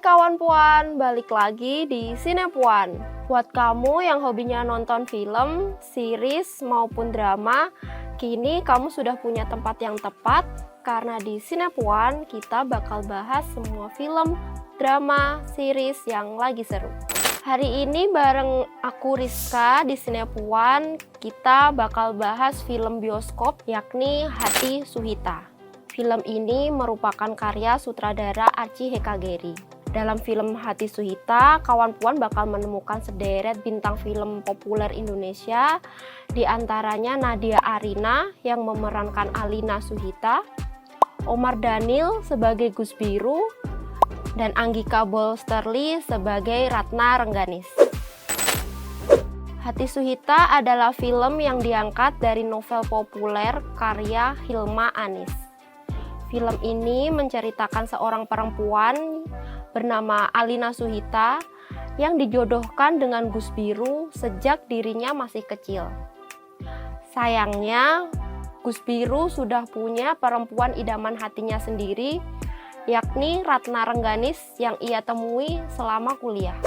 kawan Puan, balik lagi di Sinepuan. Buat kamu yang hobinya nonton film, series maupun drama, kini kamu sudah punya tempat yang tepat karena di Sinepuan kita bakal bahas semua film, drama, series yang lagi seru. Hari ini bareng aku Rizka di Sinepuan, kita bakal bahas film bioskop yakni Hati Suhita. Film ini merupakan karya sutradara Archie Hekageri. Dalam film Hati Suhita, kawan Puan bakal menemukan sederet bintang film populer Indonesia, di antaranya Nadia Arina yang memerankan Alina Suhita, Omar Daniel sebagai Gus Biru, dan Anggika Bolsterli sebagai Ratna Rengganis. Hati Suhita adalah film yang diangkat dari novel populer karya Hilma Anis. Film ini menceritakan seorang perempuan bernama Alina Suhita yang dijodohkan dengan Gus Biru sejak dirinya masih kecil. Sayangnya, Gus Biru sudah punya perempuan idaman hatinya sendiri, yakni Ratna Rengganis yang ia temui selama kuliah.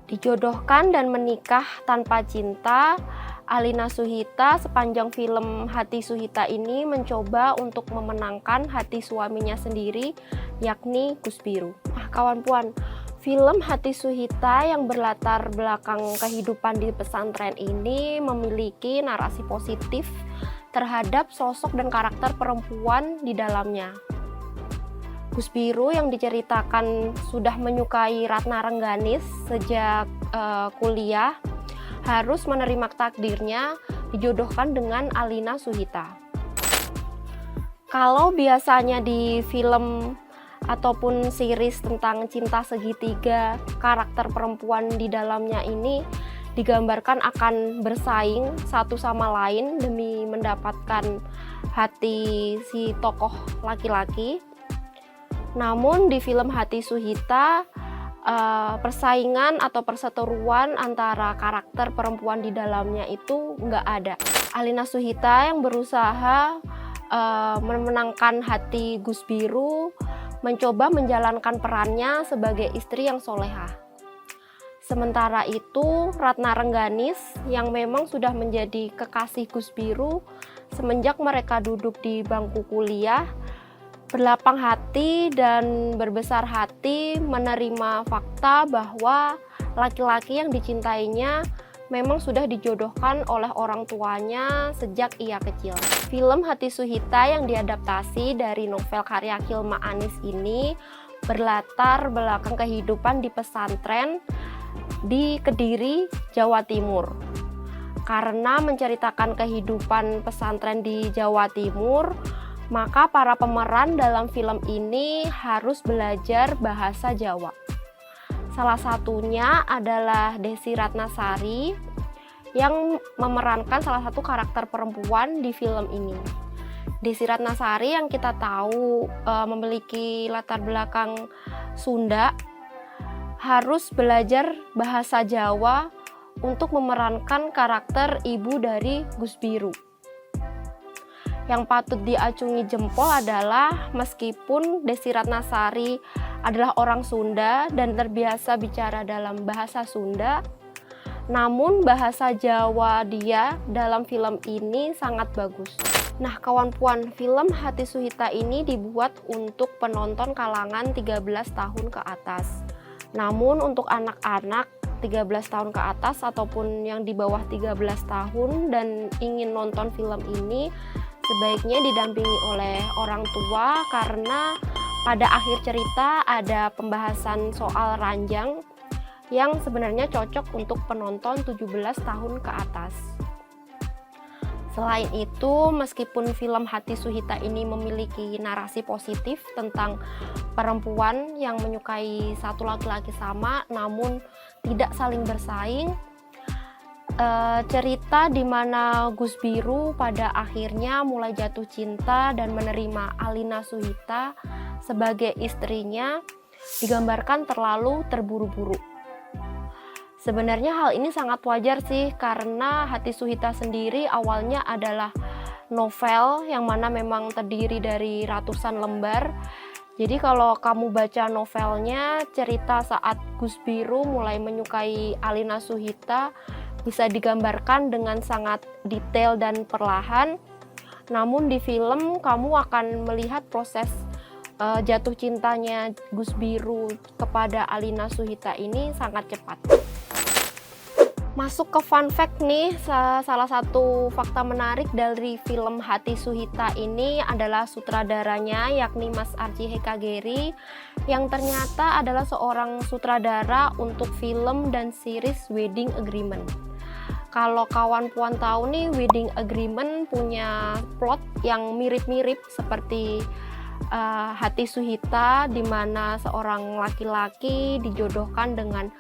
Dijodohkan dan menikah tanpa cinta, Alina Suhita sepanjang film Hati Suhita ini mencoba untuk memenangkan hati suaminya sendiri, yakni Gus Biru. Nah, kawan Puan, film Hati Suhita yang berlatar belakang kehidupan di pesantren ini memiliki narasi positif terhadap sosok dan karakter perempuan di dalamnya. Gus Biru yang diceritakan sudah menyukai Ratna Rengganis sejak kuliah, harus menerima takdirnya dijodohkan dengan Alina Suhita. Kalau biasanya di film ataupun series tentang cinta segitiga, karakter perempuan di dalamnya ini digambarkan akan bersaing satu sama lain demi mendapatkan hati si tokoh laki-laki. Namun di film Hati Suhita, persaingan atau perseteruan antara karakter perempuan di dalamnya itu nggak ada. Alina Suhita yang berusaha memenangkan hati Gus Biru mencoba menjalankan perannya sebagai istri yang soleha. Sementara itu Ratna Rengganis yang memang sudah menjadi kekasih Gus Biru semenjak mereka duduk di bangku kuliah, berlapang hati dan berbesar hati menerima fakta bahwa laki-laki yang dicintainya memang sudah dijodohkan oleh orang tuanya sejak ia kecil. Film Hati Suhita yang diadaptasi dari novel karya Hilma Anis ini berlatar belakang kehidupan di pesantren di Kediri, Jawa Timur. Karena menceritakan kehidupan pesantren di Jawa Timur, maka para pemeran dalam film ini harus belajar bahasa Jawa. Salah satunya adalah Desi Ratnasari yang memerankan salah satu karakter perempuan di film ini. Desi Ratnasari yang kita tahu memiliki latar belakang Sunda, harus belajar bahasa Jawa untuk memerankan karakter ibu dari Gus Biru. Yang patut diacungi jempol adalah meskipun Desi Ratnasari adalah orang Sunda dan terbiasa bicara dalam bahasa Sunda, namun bahasa Jawa dia dalam film ini sangat bagus. Nah, kawan Puan, film Hati Suhita ini dibuat untuk penonton kalangan 13 tahun ke atas. Namun untuk anak-anak 13 tahun ke atas ataupun yang di bawah 13 tahun dan ingin nonton film ini, sebaiknya didampingi oleh orang tua karena pada akhir cerita ada pembahasan soal ranjang yang sebenarnya cocok untuk penonton 17 tahun ke atas. Selain itu, meskipun film Hati Suhita ini memiliki narasi positif tentang perempuan yang menyukai satu laki-laki sama namun tidak saling bersaing, cerita di mana Gus Biru pada akhirnya mulai jatuh cinta dan menerima Alina Suhita sebagai istrinya digambarkan terlalu terburu-buru. Sebenarnya hal ini sangat wajar sih karena Hati Suhita sendiri awalnya adalah novel yang mana memang terdiri dari ratusan lembar Jadi kalau kamu baca novelnya, cerita saat Gus Biru mulai menyukai Alina Suhita bisa digambarkan dengan sangat detail dan perlahan. Namun di film kamu akan melihat proses jatuh cintanya Gus Biru kepada Alina Suhita ini sangat cepat. Masuk ke fun fact nih, salah satu fakta menarik dari film Hati Suhita ini adalah sutradaranya, yakni Mas Archie Hekageri, yang ternyata adalah seorang sutradara untuk film dan series Wedding Agreement. Kalau kawan puan tahu nih, Wedding Agreement punya plot yang mirip-mirip seperti Hati Suhita, di mana seorang laki-laki dijodohkan dengan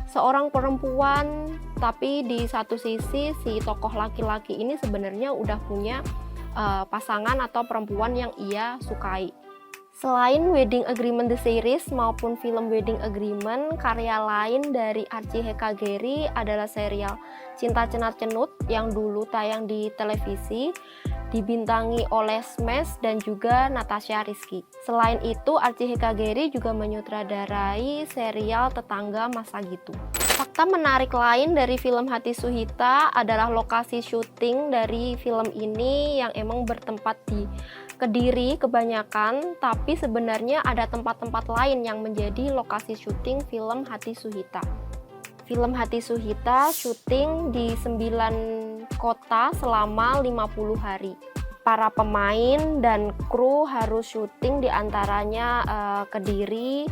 seorang perempuan, tapi di satu sisi si tokoh laki-laki ini sebenarnya udah punya pasangan atau perempuan yang ia sukai. Selain Wedding Agreement The Series maupun film Wedding Agreement, karya lain dari Archie Hekageri adalah serial Cinta Cenar Cenut yang dulu tayang di televisi, dibintangi oleh Smash dan juga Natasha Rizky. Selain itu, Archie Hekageri juga menyutradarai serial Tetangga Masa Gitu. Fakta menarik lain dari film Hati Suhita adalah lokasi syuting dari film ini yang emang bertempat di Kediri kebanyakan, tapi sebenarnya ada tempat-tempat lain yang menjadi lokasi syuting film Hati Suhita. Film Hati Suhita syuting di 9 kota selama 50 hari. Para pemain dan kru harus syuting di antaranya Kediri,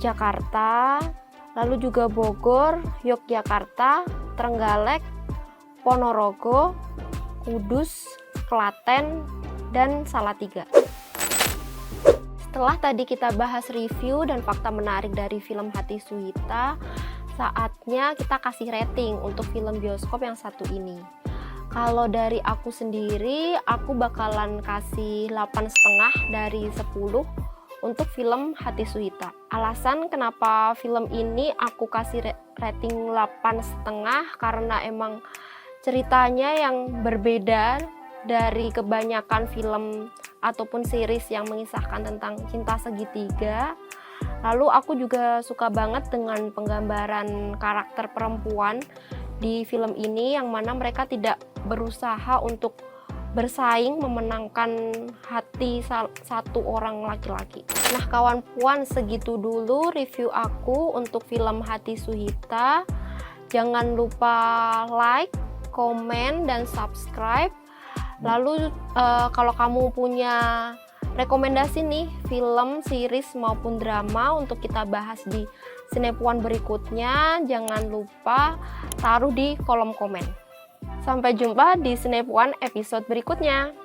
Jakarta, lalu juga Bogor, Yogyakarta, Trenggalek, Ponorogo, Kudus, Klaten, dan Salatiga. Setelah tadi kita bahas review dan fakta menarik dari film Hati Suhita, saatnya kita kasih rating untuk film bioskop yang satu ini. Kalau dari aku sendiri, aku bakalan kasih 8,5 dari 10 untuk film Hati Suhita. Alasan kenapa film ini aku kasih rating 8,5 karena emang ceritanya yang berbeda dari kebanyakan film ataupun series yang mengisahkan tentang cinta segitiga. Lalu aku juga suka banget dengan penggambaran karakter perempuan di film ini, yang mana mereka tidak berusaha untuk bersaing memenangkan hati satu orang laki-laki. Nah kawan puan, segitu dulu review aku untuk film Hati Suhita. Jangan lupa like, komen, dan subscribe. Lalu kalau kamu punya rekomendasi nih film, series maupun drama untuk kita bahas di Sinepuan berikutnya, jangan lupa taruh di kolom komen. Sampai jumpa di Sinepuan episode berikutnya.